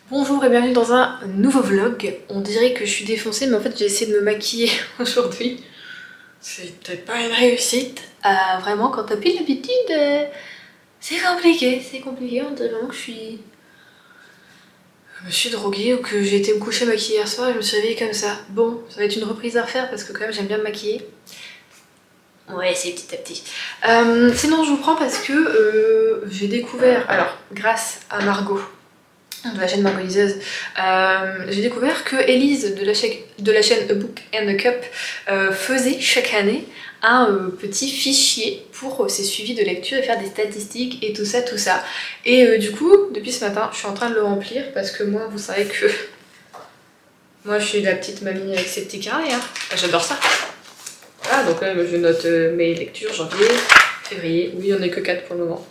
Bonjour et bienvenue dans un nouveau vlog. On dirait que je suis défoncée mais en fait j'ai essayé de me maquiller aujourd'hui. C'était pas une réussite. Vraiment quand t'as plus l'habitude, c'est compliqué, On dirait vraiment que je me suis droguée ou que j'ai été me coucher maquillée hier soir et je me suis réveillée comme ça. Bon, ça va être une reprise à refaire parce que quand même j'aime bien me maquiller. Ouais, c'est petit à petit. Sinon je vous prends parce que j'ai découvert, alors grâce à Margot, de la chaîne Margot Liseuse, j'ai découvert que Elise de la chaîne A Book and a Cup faisait chaque année un petit fichier pour ses suivis de lecture et faire des statistiques et tout ça. Et du coup, depuis ce matin, je suis en train de le remplir parce que moi, vous savez que moi je suis la petite mamie avec ses petits carrés, hein. J'adore ça. Voilà, donc là je note mes lectures janvier, février, oui il n'y en a que 4 pour le moment.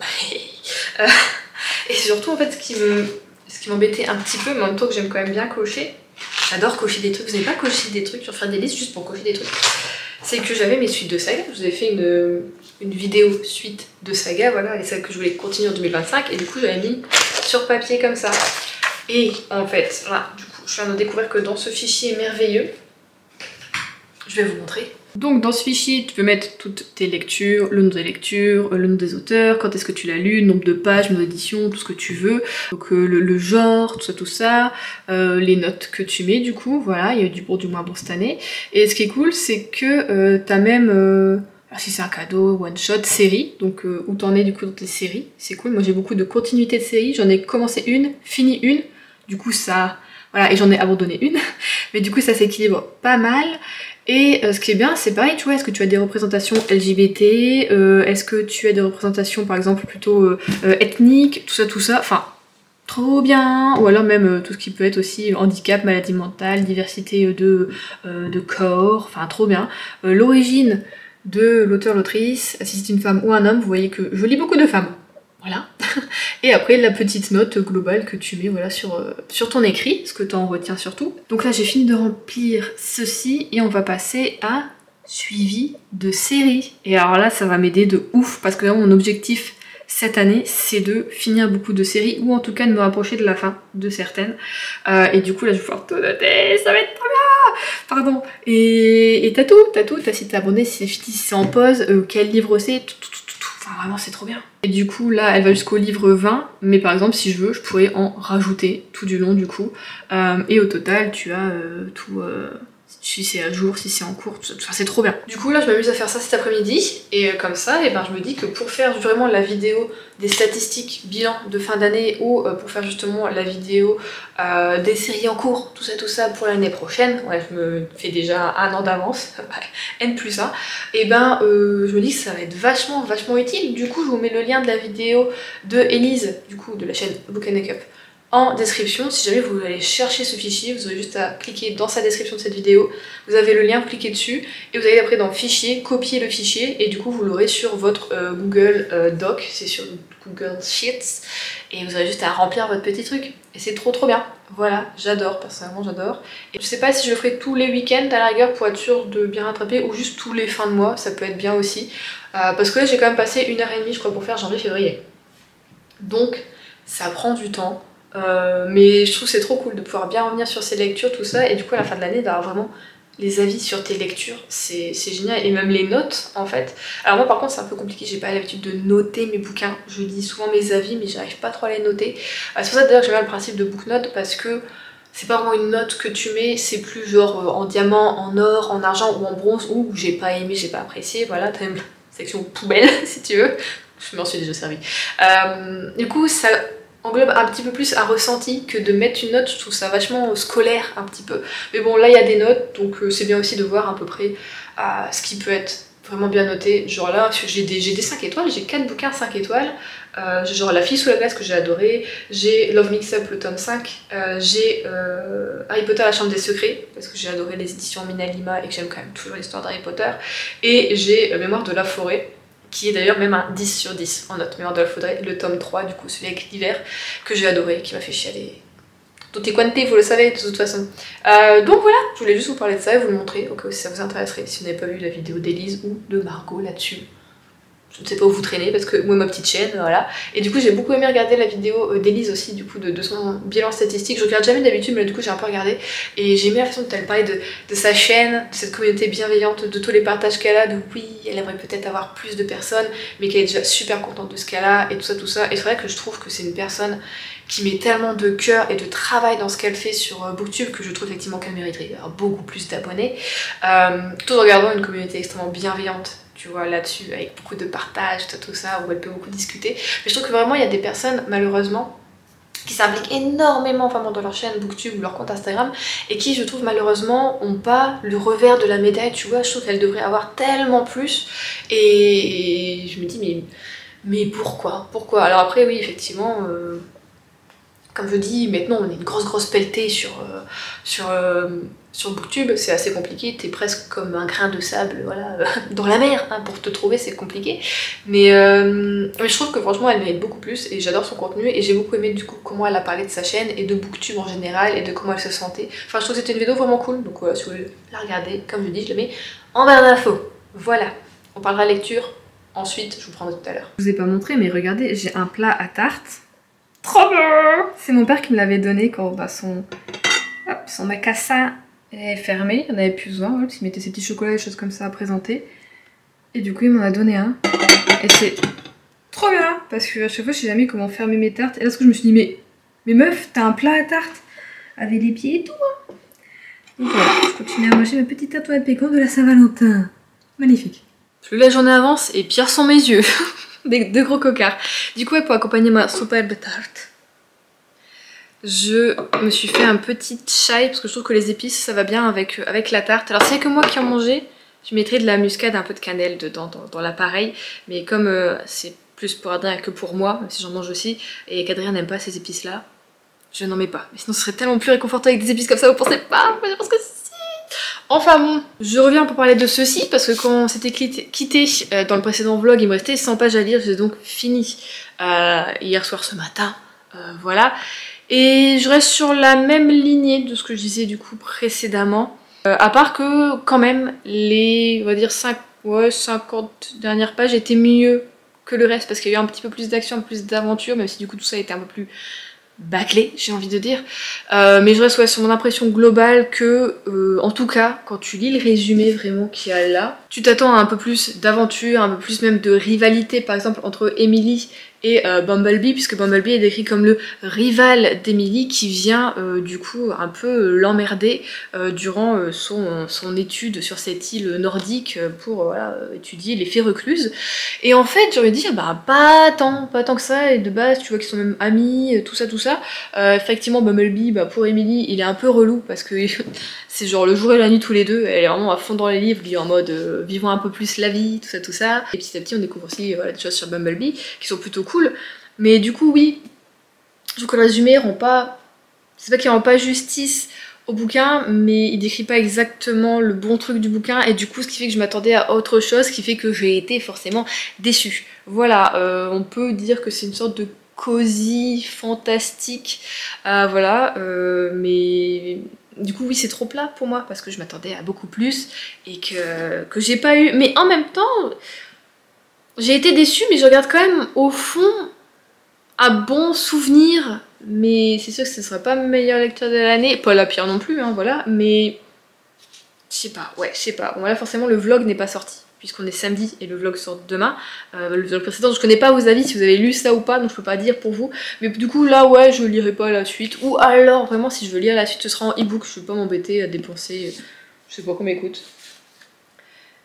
Et surtout en fait ce qui m'embêtait un petit peu, mais en même temps que j'aime quand même bien cocher, j'adore cocher des trucs, vous n'avez pas coché des trucs, sur faire des listes juste pour cocher des trucs, c'est que j'avais mes suites de saga, je vous avais fait une vidéo suite de saga, voilà, et celle que je voulais continuer en 2025, et du coup j'avais mis sur papier comme ça. Et en fait, là, du coup, je viens de découvrir que dans ce fichier merveilleux, je vais vous montrer. Donc dans ce fichier, tu peux mettre toutes tes lectures, le nom des lectures, le nom des auteurs, quand est-ce que tu l'as lu, le nombre de pages, le nombre d'éditions, tout ce que tu veux. Donc le genre, tout ça, les notes que tu mets du coup, voilà, il y a eu du bon, du moins bon cette année. Et ce qui est cool, c'est que t'as même, alors si c'est un cadeau, one shot, série, donc où t'en es du coup dans tes séries, c'est cool. Moi j'ai beaucoup de continuité de séries, j'en ai commencé une, fini une, du coup ça... Voilà, et j'en ai abandonné une, mais du coup ça s'équilibre pas mal. Et ce qui est bien, c'est pareil, tu vois, est-ce que tu as des représentations LGBT, est-ce que tu as des représentations par exemple plutôt ethniques, tout ça, enfin, trop bien. Ou alors même tout ce qui peut être aussi handicap, maladie mentale, diversité de corps, enfin trop bien. L'origine de l'auteur-l'autrice, si c'est une femme ou un homme, vous voyez que je lis beaucoup de femmes. Voilà. Et après la petite note globale que tu mets voilà, sur ton écrit, ce que tu en retiens surtout. Donc là j'ai fini de remplir ceci et on va passer à suivi de série. Et alors là ça va m'aider de ouf parce que là, mon objectif cette année c'est de finir beaucoup de séries ou en tout cas de me rapprocher de la fin de certaines. Et du coup là je vais pouvoir tout noter, ça va être trop bien. Pardon. Et t'as tout, si t'es abonné, si c'est fini, si c'est en pause, quel livre c'est, tout. Enfin, vraiment c'est trop bien. Et du coup là elle va jusqu'au livre 20, mais par exemple si je veux je pourrais en rajouter tout du long du coup. Et au total tu as tout, si c'est à jour, si c'est en cours, enfin c'est trop bien. Du coup là je m'amuse à faire ça cet après-midi et comme ça et ben, je me dis que pour faire vraiment la vidéo des statistiques bilan de fin d'année ou pour faire justement la vidéo des séries en cours, tout ça pour l'année prochaine, ouais je me fais déjà un an d'avance, N+1, et ben je me dis que ça va être vachement utile. Du coup je vous mets le lien de la vidéo de Elise, du coup de la chaîne Book and a Cup, en description. Si jamais vous allez chercher ce fichier, vous aurez juste à cliquer dans sa description de cette vidéo, vous avez le lien, vous cliquez dessus et vous allez après dans fichier, copier le fichier et du coup vous l'aurez sur votre Google Doc, c'est sur Google Sheets et vous avez juste à remplir votre petit truc et c'est trop bien. Voilà, j'adore, personnellement j'adore. Et je sais pas si je le ferai tous les week-ends à la rigueur pour être sûr de bien rattraper ou juste tous les fins de mois, ça peut être bien aussi. Parce que là j'ai quand même passé 1h30 je crois pour faire janvier-février. Donc ça prend du temps. Mais je trouve que c'est trop cool de pouvoir bien revenir sur ces lectures, tout ça, et du coup à la fin de l'année d'avoir vraiment les avis sur tes lectures, c'est génial, et même les notes en fait. Alors moi par contre c'est un peu compliqué, j'ai pas l'habitude de noter mes bouquins, je lis souvent mes avis mais j'arrive pas trop à les noter. C'est pour ça d'ailleurs que j'aime bien le principe de booknote, parce que c'est pas vraiment une note que tu mets, c'est plus genre en diamant, en or, en argent ou en bronze, ou j'ai pas aimé, j'ai pas apprécié, voilà, t'as même la section poubelle si tu veux, je m'en suis déjà servi. Du coup ça englobe un petit peu plus un ressenti que de mettre une note, je trouve ça vachement scolaire un petit peu. Mais bon là il y a des notes, donc c'est bien aussi de voir à peu près ce qui peut être vraiment bien noté. Genre là j'ai des 5 étoiles, j'ai 4 bouquins 5 étoiles, j'ai genre La fille sous la glace que j'ai adoré, j'ai Love Mix Up le tome 5, j'ai Harry Potter la chambre des secrets, parce que j'ai adoré les éditions Mina Lima et que j'aime quand même toujours l'histoire d'Harry Potter, et j'ai Mémoire de la forêt, qui est d'ailleurs même un 10 sur 10 en note. Mémoire de la forêt, le tome 3, du coup celui avec l'hiver, que j'ai adoré, qui m'a fait chialer. Tutti quanti, vous le savez de toute façon. Donc voilà, je voulais juste vous parler de ça et vous le montrer, au cas où si ça vous intéresserait, si vous n'avez pas vu la vidéo d'Elise ou de Margot là-dessus. je ne sais pas où vous traînez parce que moi ma petite chaîne, voilà. Et du coup j'ai beaucoup aimé regarder la vidéo d'Elise aussi, du coup de son bilan statistique. Je regarde jamais d'habitude, mais là, du coup j'ai un peu regardé et j'ai aimé la façon dont elle parlait de sa chaîne, de cette communauté bienveillante, de tous les partages qu'elle a, de oui elle aimerait peut-être avoir plus de personnes mais qu'elle est déjà super contente de ce qu'elle a et tout ça tout ça. Et c'est vrai que je trouve que c'est une personne qui met tellement de cœur et de travail dans ce qu'elle fait sur Booktube que je trouve effectivement qu'elle mériterait d'avoir beaucoup plus d'abonnés, tout en regardant une communauté extrêmement bienveillante, tu vois, là-dessus, avec beaucoup de partage, tout ça, où elle peut beaucoup discuter. Mais je trouve que vraiment il y a des personnes, malheureusement, qui s'impliquent énormément vraiment dans leur chaîne Booktube ou leur compte Instagram et qui, je trouve, malheureusement, ont pas le revers de la médaille, tu vois. Je trouve qu'elles devraient avoir tellement plus et je me dis mais pourquoi alors après oui effectivement comme je dis, maintenant on est une grosse pelletée sur Booktube, c'est assez compliqué, t'es presque comme un grain de sable, voilà, dans la mer, hein, pour te trouver c'est compliqué. Mais je trouve que franchement elle mérite beaucoup plus et j'adore son contenu et j'ai beaucoup aimé du coup comment elle a parlé de sa chaîne et de Booktube en général et de comment elle se sentait. Enfin je trouve que c'était une vidéo vraiment cool, donc voilà, si vous voulez la regarder, comme je dis, je la mets en barre d'infos. Voilà, on parlera lecture, ensuite je vous prendrai tout à l'heure. Je vous ai pas montré mais regardez, j'ai un plat à tarte. Trop bien! C'est mon père qui me l'avait donné quand bah, son macassin est fermé, il en avait plus besoin, parce qu'il mettait ses petits chocolats et des choses comme ça à présenter. Et du coup il m'en a donné un. Et c'est trop bien! Parce que à chaque fois je sais jamais comment fermer mes tartes. Et là ce que je me suis dit, mais meuf, t'as un plat à tarte avec les pieds et tout, hein. Donc voilà, je continue à manger ma petite tarte à pécan de la Saint-Valentin. Magnifique. Plus la journée avance et pire sont mes yeux. Deux gros cocards. Du coup, pour accompagner ma superbe tarte, je me suis fait un petit chai parce que je trouve que les épices ça va bien avec la tarte. Alors, c'est que moi qui en mangeais, je mettrais de la muscade, un peu de cannelle dedans dans l'appareil. Mais comme c'est plus pour Adrien que pour moi, même si j'en mange aussi, et qu'Adrien n'aime pas ces épices là, je n'en mets pas. Mais sinon, ce serait tellement plus réconfortant avec des épices comme ça, vous pensez pas? Parce que enfin bon, je reviens pour parler de ceci parce que quand on s'était quitté dans le précédent vlog, il me restait 100 pages à lire, j'ai donc fini hier soir ce matin, voilà. Et je reste sur la même lignée de ce que je disais du coup précédemment, à part que quand même les, on va dire 50 dernières pages étaient mieux que le reste parce qu'il y a eu un petit peu plus d'action, plus d'aventure, même si du coup tout ça était un peu plus bâclé, j'ai envie de dire, mais je reste sur mon impression globale que en tout cas quand tu lis le résumé vraiment qu'il y a là, tu t'attends à un peu plus d'aventure, un peu plus même de rivalité par exemple entre Emily et Bumblebee, puisque Bumblebee est décrit comme le rival d'Emily qui vient du coup un peu l'emmerder durant son étude sur cette île nordique pour voilà, étudier les fées recluses. Et en fait j'ai envie de dire bah pas tant que ça, et de base tu vois qu'ils sont même amis, tout ça. Effectivement Bumblebee bah, pour Emily il est un peu relou parce que c'est genre le jour et la nuit tous les deux, elle est vraiment à fond dans les livres, en mode vivons un peu plus la vie, tout ça. Et petit à petit on découvre aussi voilà, des choses sur Bumblebee qui sont plutôt cool. Mais du coup oui, je trouve que le résumé rend pas, c'est pas qu'il rend pas justice au bouquin, mais il décrit pas exactement le bon truc du bouquin, et du coup ce qui fait que je m'attendais à autre chose, ce qui fait que j'ai été forcément déçue. Voilà, on peut dire que c'est une sorte de cosy, fantastique, voilà, mais du coup oui c'est trop plat pour moi parce que je m'attendais à beaucoup plus et que j'ai pas eu, mais en même temps j'ai été déçue, mais je regarde quand même au fond un bon souvenir, mais c'est sûr que ce sera pas ma meilleure lecture de l'année, pas la pire non plus, hein, voilà, mais je sais pas, bon là forcément le vlog n'est pas sorti puisqu'on est samedi et le vlog sort demain. Le vlog précédent, je connais pas vos avis si vous avez lu ça ou pas, donc je peux pas dire pour vous. Mais du coup là ouais je lirai pas la suite. Ou alors vraiment si je veux lire la suite ce sera en ebook, je vais pas m'embêter à dépenser, je sais pas combien il coûte.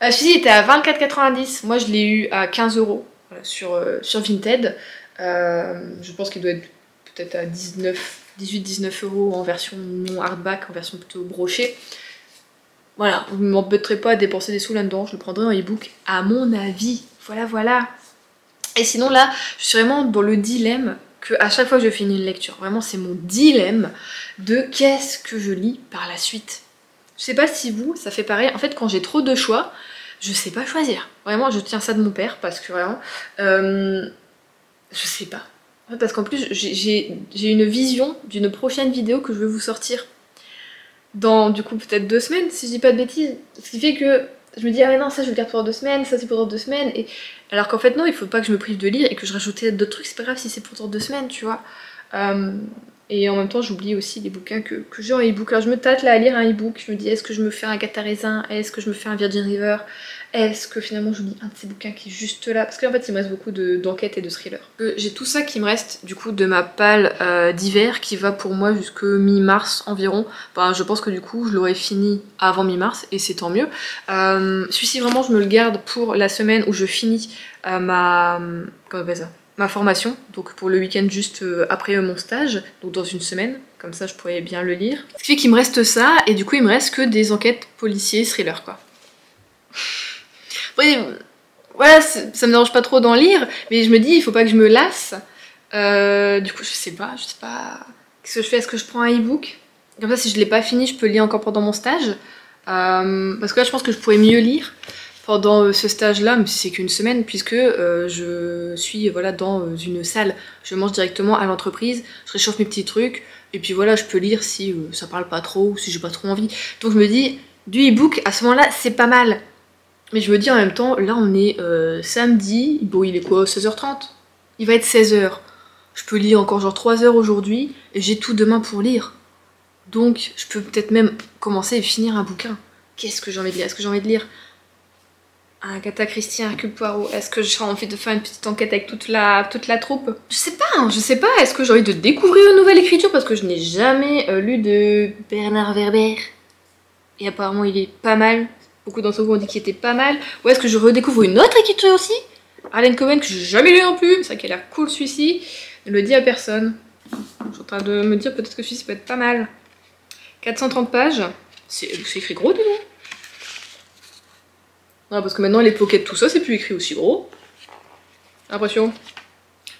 Celui-ci était à 24,90, moi je l'ai eu à 15 € sur Vinted. Je pense qu'il doit être peut-être à 18-19 € en version non hardback, en version plutôt brochée. Voilà, vous ne m'embêterez pas à dépenser des sous là-dedans, je le prendrai en ebook à mon avis. Voilà. Et sinon là, je suis vraiment dans le dilemme que à chaque fois que je finis une lecture, vraiment c'est mon dilemme de qu'est-ce que je lis par la suite. Je sais pas si vous, ça fait pareil. En fait, quand j'ai trop de choix, je sais pas choisir. Vraiment, je tiens ça de mon père parce que vraiment, je sais pas. Parce qu'en plus, j'ai une vision d'une prochaine vidéo que je vais vous sortir dans du coup peut-être 2 semaines si je dis pas de bêtises, ce qui fait que Je me dis, ah mais non, ça je le garde pour dans 2 semaines, ça c'est pour dans 2 semaines. Et... alors qu'en fait, non, il faut pas que je me prive de lire et que je rajoute d'autres trucs, c'est pas grave si c'est pour dans 2 semaines, tu vois. Et en même temps, j'oublie aussi les bouquins que j'ai en e-book. Alors je me tâte là à lire un e-book, je me dis, est-ce que je me fais un Agatha Raisin, est-ce que je me fais un Virgin River, est-ce que finalement j'oublie un de ces bouquins qui est juste là. Parce qu'en fait, il me reste beaucoup d'enquêtes et de thrillers. J'ai tout ça qui me reste du coup de ma palle d'hiver qui va pour moi jusque mi-mars environ. Enfin, je pense que du coup, je l'aurai fini avant mi-mars et c'est tant mieux. Celui-ci, vraiment, je me le garde pour la semaine où je finis ma... comment on appelle ça ? Ma formation, donc pour le week-end juste après mon stage, donc dans une semaine, comme ça je pourrais bien le lire. Ce qui fait qu'il me reste ça, et du coup il me reste que des enquêtes policiers, thrillers quoi. Après, voilà, ça me dérange pas trop d'en lire, mais je me dis il faut pas que je me lasse. Du coup je sais pas, qu'est-ce que je fais? Est-ce que je prends un e-book? Comme ça si je l'ai pas fini, je peux le lire encore pendant mon stage. Parce que là je pense que je pourrais mieux lire pendant ce stage-là, même si c'est qu'une semaine, puisque je suis voilà, dans une salle. Je mange directement à l'entreprise, je réchauffe mes petits trucs, et puis voilà, je peux lire si ça parle pas trop, ou si j'ai pas trop envie. Donc je me dis, du e-book, à ce moment-là, c'est pas mal. Mais je me dis en même temps, là on est samedi, bon il est quoi, 16h30? Il va être 16h. Je peux lire encore genre 3 heures aujourd'hui, et j'ai tout demain pour lire. Donc je peux peut-être même commencer et finir un bouquin. Qu'est-ce que j'ai envie de lire? Est-ce que j'ai envie de lire Agatha Christie, Hercule Poirot? Est-ce que j'ai envie de faire une petite enquête avec toute la troupe? Je sais pas. Est-ce que j'ai envie de découvrir une nouvelle écriture parce que je n'ai jamais lu de Bernard Werber et apparemment il est pas mal. Beaucoup d'entre vous ont dit qu'il était pas mal. Ou est-ce que je redécouvre une autre écriture aussi? Harlan Coben que j'ai jamais lu non plus. C'est vrai qu'elle a l'air cool celui-ci. Ne le dit à personne. Je suis en train de me dire peut-être que celui-ci peut être pas mal. 430 pages. C'est écrit gros, dis donc. Non, parce que maintenant les pockets, tout ça, c'est plus écrit aussi gros. J'ai l'impression.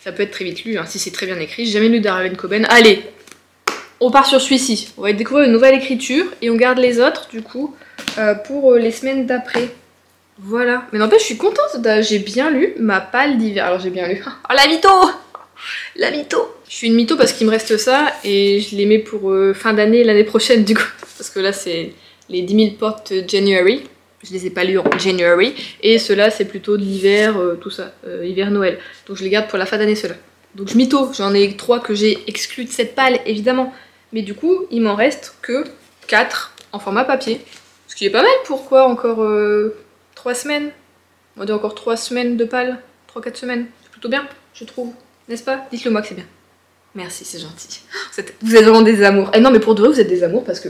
Ça peut être très vite lu, hein, si c'est très bien écrit. J'ai jamais lu d'Harlan Coben. Allez, on part sur celui-ci. On va découvrir une nouvelle écriture et on garde les autres, du coup, pour les semaines d'après. Voilà. Mais n'empêche, je suis contente. J'ai bien lu ma palle d'hiver. Alors, j'ai bien lu. Oh, la mytho! La mytho! Je suis une mytho parce qu'il me reste ça et je les mets pour fin d'année, l'année prochaine, du coup. Parce que là, c'est les 10 000 portes January. Je les ai pas lus en January. Et ceux-là, c'est plutôt de l'hiver, tout ça. Hiver-Noël. Donc je les garde pour la fin d'année, ceux-là. Donc je mytho. J'en ai 3 que j'ai exclus de cette palle, évidemment. Mais du coup, il m'en reste que 4 en format papier. Ce qui est pas mal. Pourquoi encore 3 semaines? On dit encore 3 semaines de palle. 3-4 semaines. C'est plutôt bien, je trouve. N'est-ce pas? Dites-le moi que c'est bien. Merci, c'est gentil. Vous êtes vraiment des amours. Et non, mais pour de vrai, vous êtes des amours parce que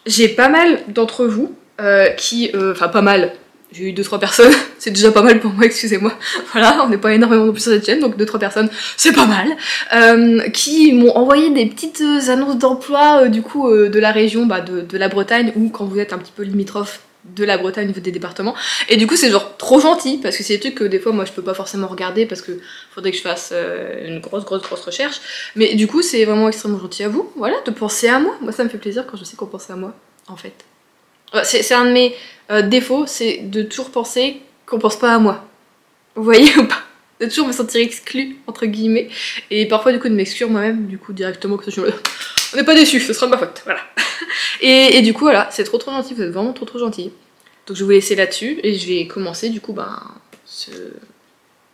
j'ai pas mal d'entre vous enfin pas mal, j'ai eu 2-3 personnes, c'est déjà pas mal pour moi, excusez-moi, voilà, on n'est pas énormément non plus sur cette chaîne, donc 2-3 personnes, c'est pas mal, qui m'ont envoyé des petites annonces d'emploi, du coup, de la région, de la Bretagne, ou quand vous êtes un petit peu limitrophe de la Bretagne au niveau des départements, et du coup c'est genre trop gentil, parce que c'est des trucs que des fois moi je peux pas forcément regarder, parce que faudrait que je fasse une grosse recherche, mais du coup c'est vraiment extrêmement gentil à vous, voilà, de penser à moi ça me fait plaisir quand je sais qu'on pense à moi, en fait. C'est un de mes défauts, c'est de toujours penser qu'on pense pas à moi. Vous voyez ou pas? De toujours me sentir exclue, entre guillemets. Et parfois, du coup, de m'exclure moi-même, du coup, directement, que on n'est pas déçus, ce sera de ma faute, voilà. Et du coup, voilà, c'est trop gentil, vous êtes vraiment trop gentil. Donc je vais vous laisser là-dessus, et je vais commencer, du coup,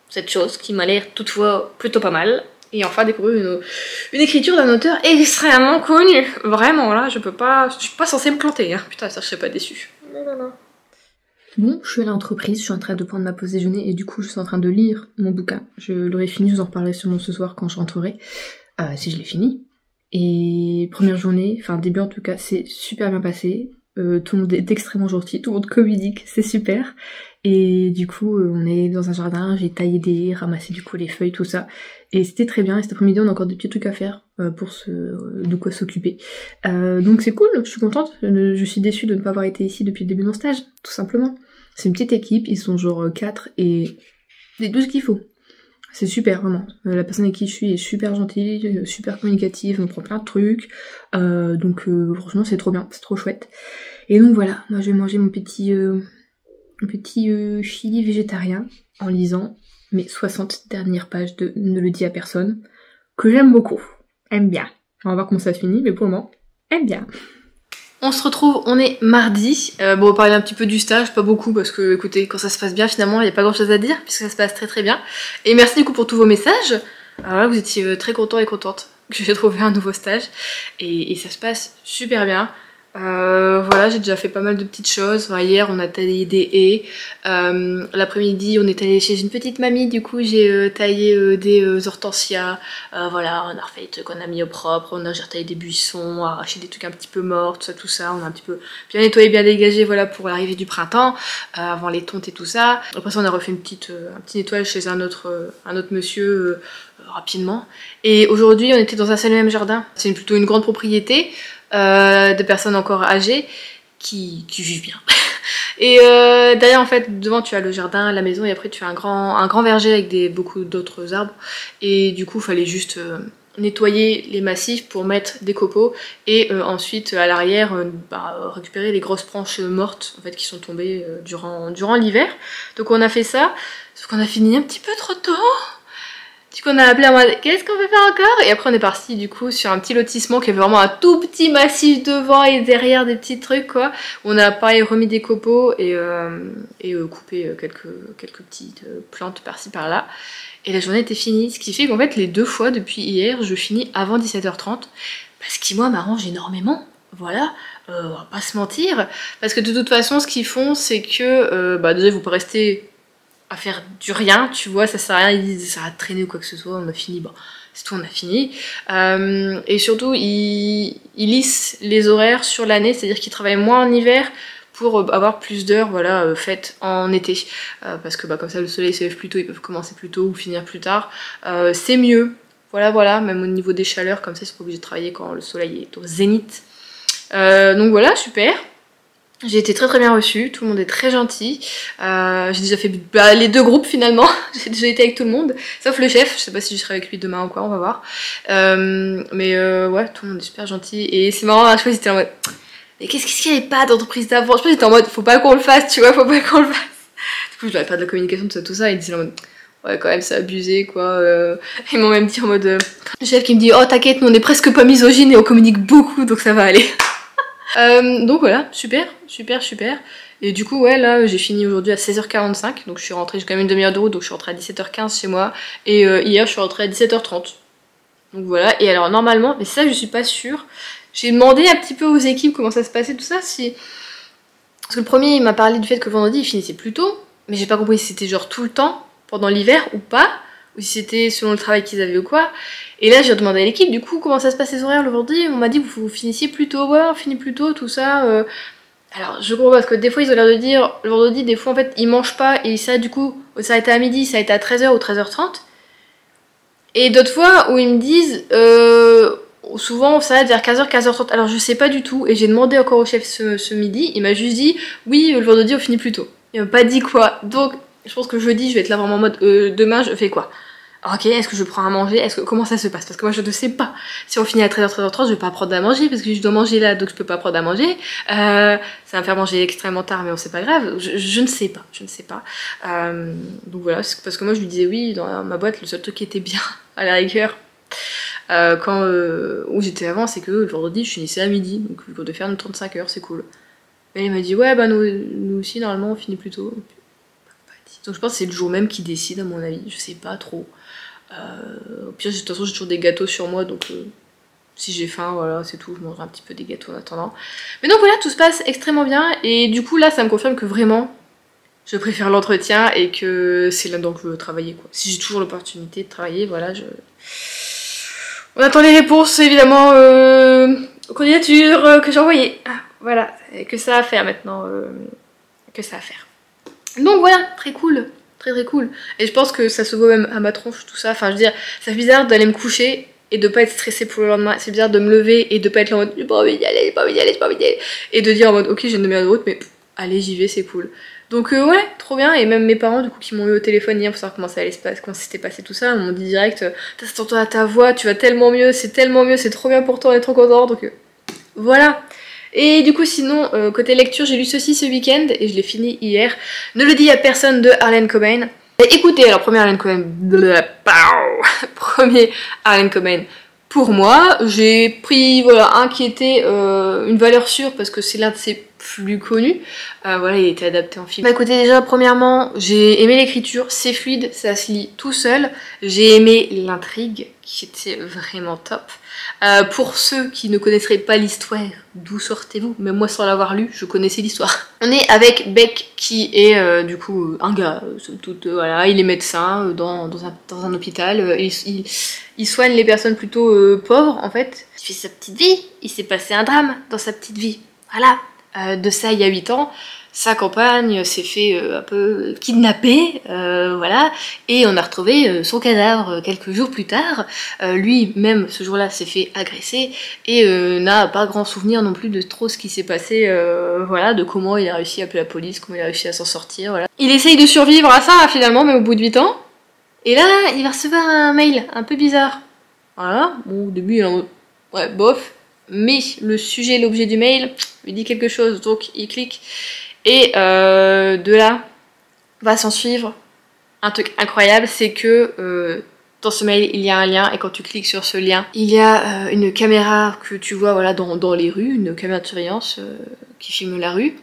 cette chose qui m'a l'air toutefois plutôt pas mal. Et enfin découvrir une écriture d'un auteur extrêmement connu. Vraiment, là, je suis pas censée me planter, hein. Putain, ça, je serais pas déçue. Bon, je suis à l'entreprise, je suis en train de prendre ma pause déjeuner et du coup, je suis en train de lire mon bouquin. Je l'aurai fini, je vous en reparlerai sûrement ce soir quand je rentrerai, si je l'ai fini. Et première journée, enfin début en tout cas, c'est super bien passé. Tout le monde est extrêmement gentil, tout le monde communique, c'est super. Et du coup, on est dans un jardin, j'ai taillé des haies, ramassé du coup les feuilles, tout ça. Et c'était très bien, et cet après-midi on a encore des petits trucs à faire pour de quoi s'occuper. Donc c'est cool, je suis contente, je suis déçue de ne pas avoir été ici depuis le début de mon stage, tout simplement. C'est une petite équipe, ils sont genre 4 et c'est tout ce qu'il faut. C'est super, vraiment. La personne avec qui je suis est super gentille, super communicative, on prend plein de trucs. Donc franchement c'est trop bien, c'est trop chouette. Et donc voilà, moi je vais manger mon petit chili végétarien en lisant mes 60 dernières pages de Ne le dis à personne, que j'aime beaucoup. Aime bien. On va voir comment ça finit, mais pour le moment, aime bien. On se retrouve, on est mardi. Bon, on va parler un petit peu du stage, pas beaucoup, parce que écoutez, quand ça se passe bien, finalement, il n'y a pas grand chose à dire, puisque ça se passe très très bien. Et merci du coup pour tous vos messages. Alors là, vous étiez très contents et contentes que j'ai trouvé un nouveau stage. Et ça se passe super bien. Voilà, j'ai déjà fait pas mal de petites choses. Enfin, hier, on a taillé des haies. L'après-midi, on est allé chez une petite mamie. Du coup, j'ai taillé des hortensias. Voilà, on a refait les trucs, on a mis au propre. J'ai retaillé des buissons, arraché des trucs un petit peu morts, tout ça. On a un petit peu bien nettoyé, bien dégagé, voilà, pour l'arrivée du printemps, avant les tontes et tout ça. Après ça, on a refait un petit nettoyage chez un autre monsieur rapidement. Et aujourd'hui, on était dans un seul et même jardin. C'est plutôt une grande propriété. De personnes encore âgées qui vivent bien. Et derrière en fait devant tu as le jardin, la maison et après tu as un grand verger avec beaucoup d'autres arbres et du coup il fallait juste nettoyer les massifs pour mettre des copeaux et ensuite à l'arrière récupérer les grosses branches mortes en fait qui sont tombées durant l'hiver. Donc on a fait ça, sauf qu'on a fini un petit peu trop tôt. Du coup on a appelé à moi, qu'est-ce qu'on peut faire encore? Et après on est parti du coup sur un petit lotissement qui avait vraiment un tout petit massif devant et derrière des petits trucs quoi. On a pareil remis des copeaux et coupé quelques petites plantes par-ci par-là. Et la journée était finie, ce qui fait qu'en fait les 2 fois depuis hier je finis avant 17h30. Parce qui moi m'arrange énormément, voilà. On va pas se mentir. Parce que de toute façon ce qu'ils font c'est que déjà vous pouvez rester à faire du rien, tu vois, ça sert à rien, ils disent ça va traîner ou quoi que ce soit, on a fini, bon, c'est tout, on a fini. Et surtout, ils lissent les horaires sur l'année, c'est-à-dire qu'ils travaillent moins en hiver pour avoir plus d'heures, voilà, faites en été. Parce que comme ça, le soleil se lève plus tôt, ils peuvent commencer plus tôt ou finir plus tard. C'est mieux, voilà, même au niveau des chaleurs, comme ça, ils sont pas obligés de travailler quand le soleil est au zénith. Donc voilà, super. J'ai été très bien reçue, tout le monde est très gentil. J'ai déjà fait les 2 groupes finalement, j'ai déjà été avec tout le monde, sauf le chef, je sais pas si je serai avec lui demain ou quoi, on va voir. Ouais, tout le monde est super gentil. Et c'est marrant, à chaque fois j'étais en mode, mais qu'est-ce qu'il n'y avait pas d'entreprise d'avant? Je pense que j'étais en mode, faut pas qu'on le fasse, tu vois, faut pas qu'on le fasse. Du coup je leur ai fait de la communication, tout ça, et ils disaient en mode, ouais quand même c'est abusé quoi. Ils m'ont même dit en mode, le chef qui me dit, oh t'inquiète, nous on est presque pas misogyne et on communique beaucoup, donc ça va aller. Donc voilà, super. Et du coup ouais là j'ai fini aujourd'hui à 16h45, donc je suis rentrée, j'ai quand même une demi-heure de route, donc je suis rentrée à 17h15 chez moi, et hier je suis rentrée à 17h30. Donc voilà, et alors normalement, mais ça je suis pas sûre, j'ai demandé un petit peu aux équipes comment ça se passait tout ça, parce que le premier il m'a parlé du fait que vendredi il finissait plus tôt, mais j'ai pas compris si c'était genre tout le temps, pendant l'hiver ou pas, ou si c'était selon le travail qu'ils avaient ou quoi. Et là j'ai demandé à l'équipe du coup comment ça se passe les horaires le vendredi, on m'a dit vous finissiez plus tôt, ouais on finit plus tôt, tout ça. Alors je comprends parce que des fois ils ont l'air de dire le vendredi des fois en fait ils mangent pas et ça du coup ça a été à midi, ça a été à 13h ou 13h30. Et d'autres fois où ils me disent souvent ça va être vers 15h, 15h30. Alors je sais pas du tout et j'ai demandé encore au chef ce midi, il m'a juste dit oui le vendredi on finit plus tôt. Il m'a pas dit quoi, donc je pense que jeudi je vais être là vraiment en mode demain je fais quoi? Ok, est-ce que je prends à manger? Comment ça se passe? Parce que moi je ne sais pas. Si on finit à 13h, 13h30, je vais pas prendre à manger parce que je dois manger là, donc je peux pas prendre à manger. Ça va me faire manger extrêmement tard, mais bon, c'est pas grave. Je ne sais pas, donc voilà, parce que moi je lui disais oui, dans ma boîte, le seul truc qui était bien, à la rigueur, où j'étais avant, c'est que le vendredi je finissais à midi, donc on devait faire une 35 heures, c'est cool. Mais il m'a dit ouais, bah nous aussi, normalement, on finit plus tôt. Donc je pense que c'est le jour même qui décide, à mon avis, je sais pas trop. Au pire de toute façon j'ai toujours des gâteaux sur moi donc si j'ai faim voilà c'est tout, je mangerai un petit peu des gâteaux en attendant. Mais donc voilà, tout se passe extrêmement bien et du coup là ça me confirme que vraiment je préfère l'entretien et que c'est là-dedans que je veux travailler quoi. Si j'ai toujours l'opportunité de travailler, voilà, on attend les réponses évidemment aux candidatures que j'ai envoyées. Voilà, que ça à faire maintenant, que ça à faire. Donc voilà, très cool. Très cool. Et je pense que ça se voit même à ma tronche, tout ça. Enfin, je veux dire, ça fait bizarre d'aller me coucher et de pas être stressée pour le lendemain. C'est bizarre de me lever et de pas être là en mode j'ai pas envie d'y aller, j'ai pas envie d'y aller. Et de dire en mode ok, j'ai une demi-heure de route, mais allez, j'y vais, c'est cool. Donc ouais, trop bien. Et même mes parents, du coup, qui m'ont eu au téléphone hier pour savoir comment ça allait se passer, comment s'était passé tout ça, m'ont dit direct t'entends à ta voix, tu vas tellement mieux, c'est trop bien pour toi, on est trop content. Donc voilà. Et du coup sinon, côté lecture, j'ai lu ceci ce week-end et je l'ai fini hier. Ne le dis à personne de Harlan Coben. Et écoutez, alors premier Harlan Coben, pour moi. J'ai pris voilà un qui était une valeur sûre parce que c'est l'un de ses plus connus. Voilà, il était adapté en film. Bah écoutez, déjà premièrement, j'ai aimé l'écriture, c'est fluide, ça se lit tout seul. J'ai aimé l'intrigue qui était vraiment top. Pour ceux qui ne connaisseraient pas l'histoire, d'où sortez-vous? Mais moi sans l'avoir lu, je connaissais l'histoire. On est avec Beck qui est du coup un gars, somme toute, voilà, il est médecin dans un hôpital, il soigne les personnes plutôt pauvres en fait. Il fait sa petite vie, il s'est passé un drame dans sa petite vie, voilà. De ça il y a 8 ans. Sa compagne s'est fait un peu kidnapper, voilà, et on a retrouvé son cadavre quelques jours plus tard. Lui-même, ce jour-là, s'est fait agresser et n'a pas grand souvenir non plus de trop ce qui s'est passé, voilà, de comment il a réussi à appeler la police, comment il a réussi à s'en sortir, voilà. Il essaye de survivre à ça, finalement, même au bout de 8 ans. Et là, il va recevoir un mail un peu bizarre. Voilà, bon, au début, il est en mode, ouais, bof, mais le sujet, l'objet du mail, lui dit quelque chose, donc il clique. Et de là va s'en suivre un truc incroyable, c'est que dans ce mail il y a un lien et quand tu cliques sur ce lien, il y a une caméra que tu vois voilà, dans les rues, une caméra de surveillance qui filme la rue.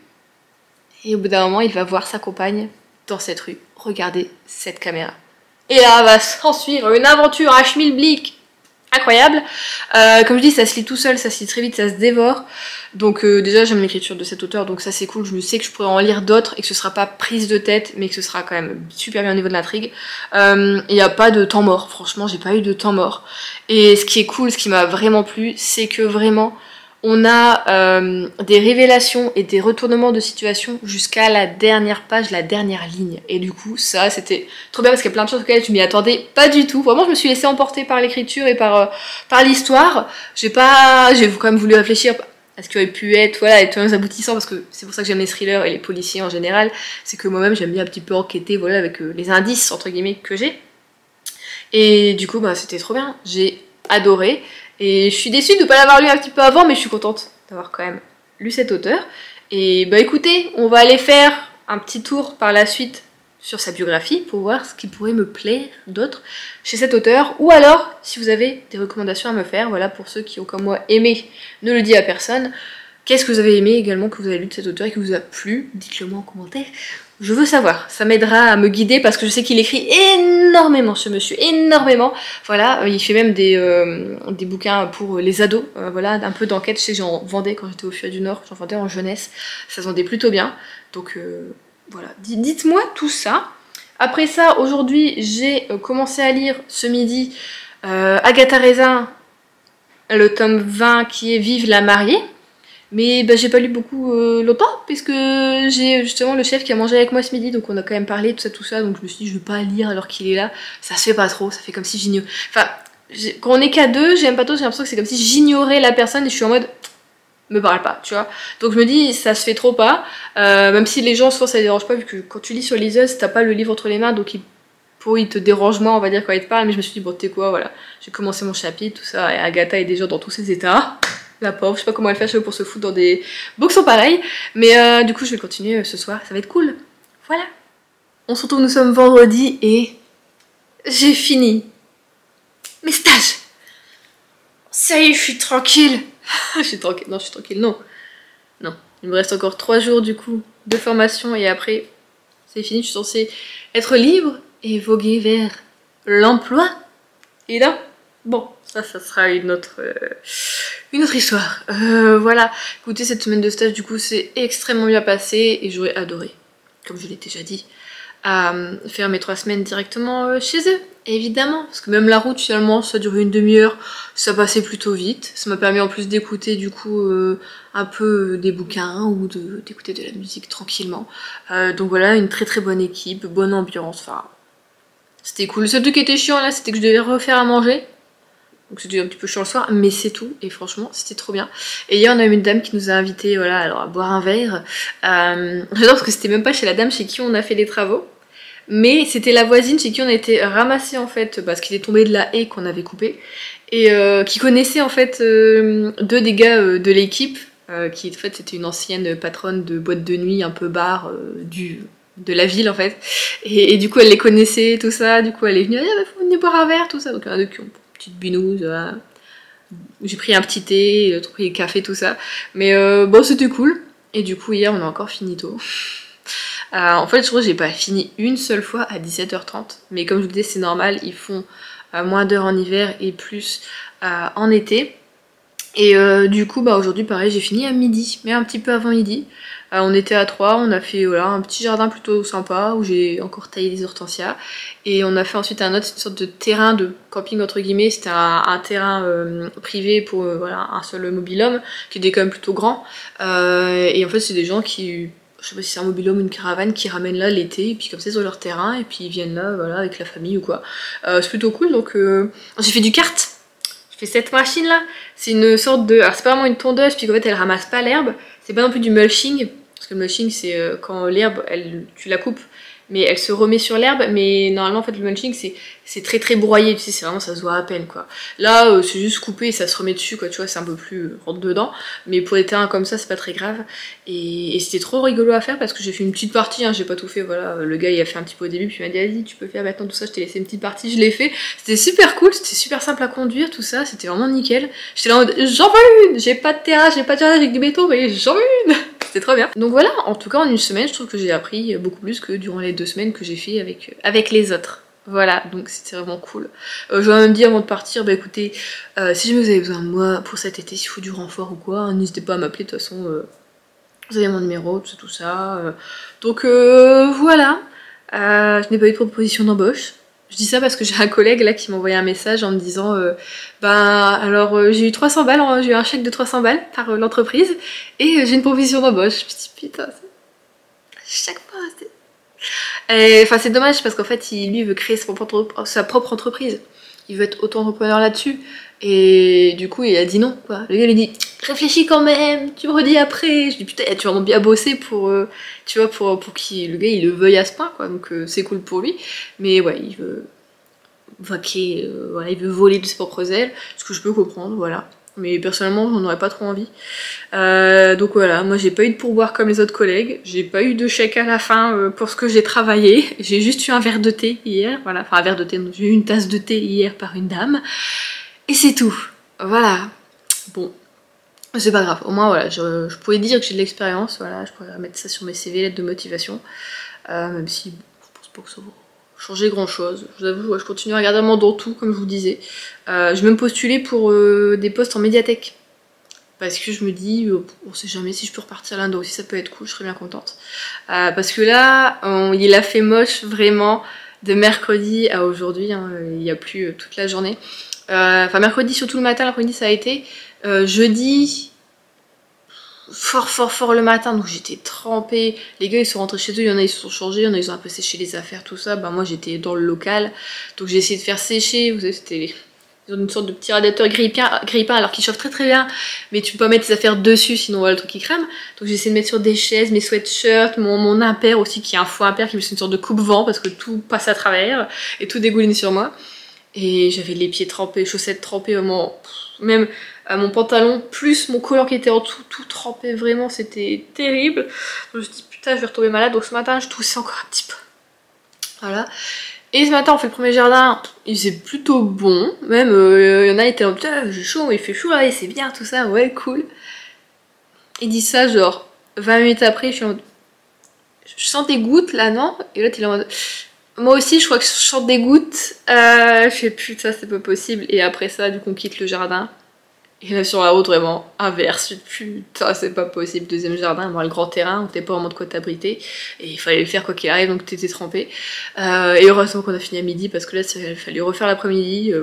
Et au bout d'un moment il va voir sa compagne dans cette rue, regarder cette caméra. Et là va s'en suivre une aventure à schmilblick incroyable. Comme je dis, ça se lit tout seul, ça se lit très vite, ça se dévore. Donc déjà j'aime l'écriture de cet auteur, donc ça c'est cool. Je sais que je pourrais en lire d'autres et que ce sera pas prise de tête, mais que ce sera quand même super bien au niveau de l'intrigue. Il n'y a pas de temps mort, franchement j'ai pas eu de temps mort. Et ce qui est cool, ce qui m'a vraiment plu, c'est que vraiment on a des révélations et des retournements de situation jusqu'à la dernière page, la dernière ligne. Et du coup, ça, c'était trop bien parce qu'il y a plein de choses auxquelles je m'y attendais pas du tout. Vraiment, je me suis laissée emporter par l'écriture et par l'histoire. J'ai quand même voulu réfléchir à ce qui aurait pu être, voilà, les tenants aboutissants, parce que c'est pour ça que j'aime les thrillers et les policiers en général. C'est que moi-même, j'aime bien un petit peu enquêter, voilà, avec les indices, entre guillemets, que j'ai. Et du coup, bah, c'était trop bien. J'ai adoré. Et je suis déçue de ne pas l'avoir lu un petit peu avant, mais je suis contente d'avoir quand même lu cet auteur. Et bah écoutez, on va aller faire un petit tour par la suite sur sa biographie pour voir ce qui pourrait me plaire d'autre chez cet auteur. Ou alors, si vous avez des recommandations à me faire, voilà, pour ceux qui ont comme moi aimé, ne le dis à personne. Qu'est-ce que vous avez aimé également, que vous avez lu de cet auteur et qui vous a plu? Dites-le moi en commentaire. Je veux savoir, ça m'aidera à me guider parce que je sais qu'il écrit énormément ce monsieur, énormément. Voilà, il fait même des bouquins pour les ados, voilà, un peu d'enquête. Je sais que j'en vendais quand j'étais au Furet du Nord, j'en vendais en jeunesse, ça se vendait plutôt bien. Donc voilà, dites-moi tout ça. Après ça, aujourd'hui, j'ai commencé à lire ce midi Agatha Raisin, le tome 20 qui est Vive la mariée. Mais bah, j'ai pas lu beaucoup longtemps, puisque j'ai justement le chef qui a mangé avec moi ce midi, donc on a quand même parlé, tout ça, donc je me suis dit je veux pas lire alors qu'il est là, ça se fait pas trop, ça fait comme si j'ignorais. Enfin, quand on est qu'à deux, j'aime pas trop, j'ai l'impression que c'est comme si j'ignorais la personne et je suis en mode me parle pas, tu vois. Donc je me dis ça se fait trop pas, même si les gens souvent ça les dérange pas, vu que quand tu lis sur liseuse, t'as pas le livre entre les mains, donc il te dérange moins on va dire quand il te parle, mais je me suis dit bon t'es quoi, voilà, j'ai commencé mon chapitre, tout ça, et Agatha est déjà dans tous ses états. La pauvre, je sais pas comment elle fait pour se foutre dans des boxons pareils. Mais du coup, je vais continuer ce soir. Ça va être cool. Voilà. On se retrouve, nous sommes vendredi et j'ai fini mes stages. Ça y est, je suis tranquille. Je suis tranquille. Non, je suis tranquille. Non. Non. Il me reste encore 3 jours du coup de formation et après, c'est fini. Je suis censée être libre et voguer vers l'emploi. Et là, bon, ça sera une autre histoire. Voilà, écoutez, cette semaine de stage, du coup, c'est extrêmement bien passé et j'aurais adoré, comme je l'ai déjà dit, à faire mes 3 semaines directement chez eux, évidemment. Parce que même la route, finalement, ça durait une demi-heure, ça passait plutôt vite. Ça m'a permis en plus d'écouter, du coup, un peu des bouquins ou d'écouter de la musique tranquillement. Donc voilà, une très très bonne équipe, bonne ambiance, enfin, c'était cool. Le seul truc qui était chiant là, c'était que je devais refaire à manger. Donc c'était un petit peu chiant le soir, mais c'est tout. Et franchement, c'était trop bien. Et hier, on a eu une dame qui nous a invités, voilà, alors à boire un verre. J'adore parce que c'était même pas chez la dame chez qui on a fait les travaux. Mais c'était la voisine chez qui on a été ramassé en fait, parce qu'il est tombé de la haie qu'on avait coupée. Et qui connaissait en fait 2 des gars de l'équipe. Qui en fait c'était une ancienne patronne de boîte de nuit, un peu bar de la ville en fait. Et du coup elle les connaissait, tout ça. Du coup elle est venue, ah, bah, faut venir boire un verre, tout ça. Donc il y en a 2 qui ont petite binouse, J'ai pris un petit thé, l'autre pris le café, tout ça. Mais bon, c'était cool. Et du coup, hier, on a encore fini tôt. En fait, je crois que j'ai pas fini une seule fois à 17h30. Mais comme je vous disais, c'est normal, ils font moins d'heures en hiver et plus en été. Et du coup, bah, aujourd'hui, pareil, j'ai fini à midi, mais un petit peu avant midi. On était à 3, on a fait voilà, un petit jardin plutôt sympa où j'ai encore taillé des hortensias. Et on a fait ensuite un autre, une sorte de terrain de camping entre guillemets. C'était un terrain privé pour voilà, un seul mobil-home qui était quand même plutôt grand. Et en fait, c'est des gens qui, je sais pas si c'est un mobil-home ou une caravane, qui ramènent là l'été. Et puis comme ça, ils ont leur terrain et puis ils viennent là voilà, avec la famille ou quoi. C'est plutôt cool. Donc j'ai fait du kart. J'ai fait cette machine là. C'est une sorte de... Alors c'est pas vraiment une tondeuse puis qu'en fait elle ramasse pas l'herbe. C'est pas non plus du mulching. Parce que le mulching, c'est quand l'herbe, tu la coupes, mais elle se remet sur l'herbe. Mais normalement, en fait, le mulching, c'est très très broyé, tu sais, c'est vraiment, ça se voit à peine, quoi. Là, c'est juste coupé et ça se remet dessus, quoi, tu vois, c'est un peu plus rentre dedans. Mais pour les terrains comme ça, c'est pas très grave. Et c'était trop rigolo à faire parce que j'ai fait une petite partie, hein, j'ai pas tout fait, voilà. Le gars, il a fait un petit peu au début, puis il m'a dit, vas-y, tu peux faire maintenant tout ça, je t'ai laissé une petite partie, je l'ai fait. C'était super cool, c'était super simple à conduire, tout ça, c'était vraiment nickel. J'étais là en mode, j'en veux une! J'ai pas de terrasse, j'ai pas de jardin avec du béton, mais j'en veux une! C'était trop bien. Donc voilà, en tout cas en une semaine, je trouve que j'ai appris beaucoup plus que durant les 2 semaines que j'ai fait avec les autres. Voilà, donc c'était vraiment cool. Je vais même dire avant de partir, bah écoutez, si jamais vous avez besoin de moi pour cet été, s'il faut du renfort ou quoi, n'hésitez pas à m'appeler, de toute façon, vous avez mon numéro, tout ça. Donc voilà, je n'ai pas eu de proposition d'embauche. Je dis ça parce que j'ai un collègue là qui m'a envoyé un message en me disant bah alors j'ai eu 300 balles, j'ai eu un chèque de 300 balles par l'entreprise et j'ai une proposition d'embauche. Je me dis putain, chaque fois c'est... Enfin c'est dommage parce qu'en fait lui veut créer sa propre entreprise. Il veut être auto-entrepreneur là-dessus. Et du coup il a dit non quoi. Le gars lui dit réfléchis quand même, tu me redis après. Je dis putain tu vas vraiment bien bosser pour tu vois pour qu'il le gars il le veuille à ce point quoi. Donc c'est cool pour lui. Mais ouais il veut vaquer, voilà, il veut voler de ses propres ailes, ce que je peux comprendre, voilà. Mais personnellement j'en aurais pas trop envie. Donc voilà, moi j'ai pas eu de pourboire comme les autres collègues, j'ai pas eu de chèque à la fin pour ce que j'ai travaillé, j'ai juste eu un verre de thé hier, voilà, enfin un verre de thé, j'ai eu une tasse de thé hier par une dame, et c'est tout, voilà. Bon, c'est pas grave, au moins voilà, je pouvais dire que j'ai de l'expérience, voilà, je pourrais mettre ça sur mes CV, lettres de motivation, même si bon, je pense pas que ça va changer grand chose. Je vous avoue, je continue à regarder vraiment dans tout, comme je vous disais. J'ai même postulé pour des postes en médiathèque. Parce que je me dis, on sait jamais si je peux repartir là-dedans aussi, ça peut être cool, je serais bien contente. Parce que là, il a fait moche vraiment de mercredi à aujourd'hui, hein, il n'y a plus toute la journée. Enfin mercredi surtout le matin, l'après-midi ça a été. Jeudi, fort le matin, donc j'étais trempée. Les gars ils sont rentrés chez eux, il y en a ils se sont changés, il y en a ils ont un peu séché les affaires, tout ça. Bah moi j'étais dans le local, donc j'ai essayé de faire sécher, vous savez c'était... Ils ont une sorte de petit radiateur grille-pain alors qu'il chauffe très très bien, mais tu peux pas mettre tes affaires dessus sinon voilà, le truc qui crame. Donc j'ai essayé de mettre sur des chaises, mes sweatshirts, mon impair aussi qui est un faux impair qui me fait une sorte de coupe-vent parce que tout passe à travers et tout dégouline sur moi. Et j'avais les pieds trempés, chaussettes trempées, vraiment, même mon pantalon plus mon collant qui était en dessous, tout trempé, vraiment c'était terrible. Donc je me suis dit putain je vais retomber malade, donc ce matin je toussais encore un petit peu. Voilà. Et ce matin on fait le premier jardin, il faisait plutôt bon, même il y en a qui étaient en putain j'ai chaud, il fait chaud là et c'est bien tout ça, ouais cool. Il dit ça genre 20 minutes après, je sens des gouttes là non? Et l'autre il est en mode... Moi aussi, je crois que je sens des gouttes. Je fais putain, c'est pas possible. Et après ça, du coup, on quitte le jardin. Et là, sur la route, vraiment, inverse. Putain, c'est pas possible. Deuxième jardin, avoir le grand terrain, on t'es pas vraiment de quoi t'abriter. Et il fallait le faire quoi qu'il arrive, donc t'étais trempé. Et heureusement qu'on a fini à midi, parce que là, il fallait refaire l'après-midi.